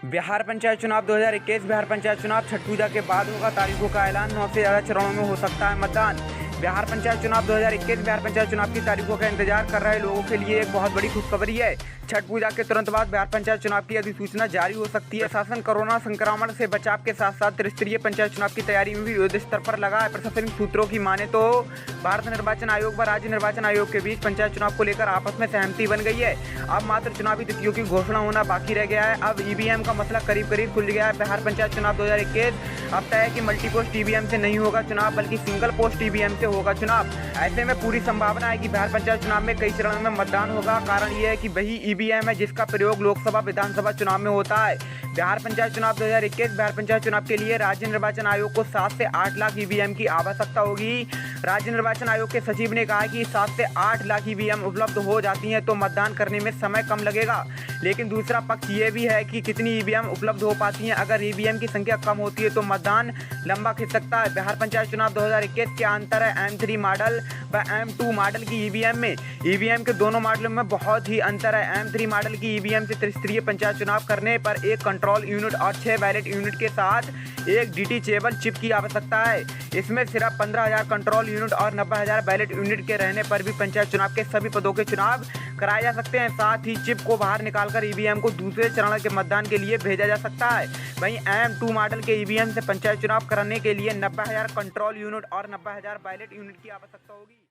बिहार पंचायत चुनाव 2021 बिहार पंचायत चुनाव छठ पूजा के बाद होगा। तारीखों का ऐलान। 9 से ज़्यादा चरणों में हो सकता है मतदान। बिहार पंचायत चुनाव 2021 बिहार पंचायत चुनाव की तारीखों का इंतजार कर रहे लोगों के लिए एक बहुत बड़ी खुशखबरी है। छठ पूजा के तुरंत बाद बिहार पंचायत चुनाव की अधिसूचना जारी हो सकती है। प्रशासन कोरोना संक्रमण से बचाव के साथ साथ त्रिस्तरीय पंचायत चुनाव की तैयारी में भी युद्ध स्तर पर लगा है। प्रशासनिक सूत्रों की माने तो भारत निर्वाचन आयोग व राज्य निर्वाचन आयोग के बीच पंचायत चुनाव को लेकर आपस में सहमति बन गई है। अब मात्र चुनावी तिथियों की घोषणा होना बाकी रह गया है। अब ईवीएम का मसला करीब करीब खुल गया है। बिहार पंचायत चुनाव 2021 अब तय है कि मल्टीपोस्ट ईवीएम से नहीं होगा चुनाव, बल्कि सिंगल पोस्ट ईवीएम से होगा चुनाव। ऐसे में पूरी संभावना है कि बिहार पंचायत चुनाव में कई चरणों में मतदान होगा। कारण यह है कि वही ईवीएम है जिसका प्रयोग लोकसभा विधानसभा चुनाव में होता है। बिहार पंचायत चुनाव 2021 बिहार पंचायत चुनाव के लिए राज्य निर्वाचन आयोग को 7 से 8 लाख ईवीएम की आवश्यकता होगी। राज्य निर्वाचन आयोग के सचिव ने कहा कि 7 से 8 लाख ईवीएम उपलब्ध हो जाती हैं तो मतदान करने में समय कम लगेगा। लेकिन दूसरा पक्ष ये भी है कि कितनी ईवीएम उपलब्ध हो पाती हैं। अगर ईवीएम की संख्या कम होती है तो मतदान लंबा खिंच सकता है। बिहार पंचायत चुनाव 2021 के अंतर है M3 मॉडल व M2 मॉडल की ईवीएम में। ईवीएम के दोनों मॉडलों में बहुत ही अंतर है। M3 मॉडल की ईवीएम से त्रिस्तरीय पंचायत चुनाव करने पर एक कंट्रोल यूनिट और 6 बैलेट यूनिट के साथ एक डिटेचेबल चिप की आवश्यकता है। इसमें सिर्फ 15,000 कंट्रोल यूनिट और 90,000 बैलेट यूनिट के रहने पर भी पंचायत चुनाव के सभी पदों के चुनाव कराए जा सकते हैं। साथ ही चिप को बाहर निकालकर ईवीएम को दूसरे चरण के मतदान के लिए भेजा जा सकता है। वहीं M2 मॉडल के ईवीएम से पंचायत चुनाव कराने के लिए 90,000 कंट्रोल यूनिट और 90,000 बैलेट यूनिट की आवश्यकता होगी।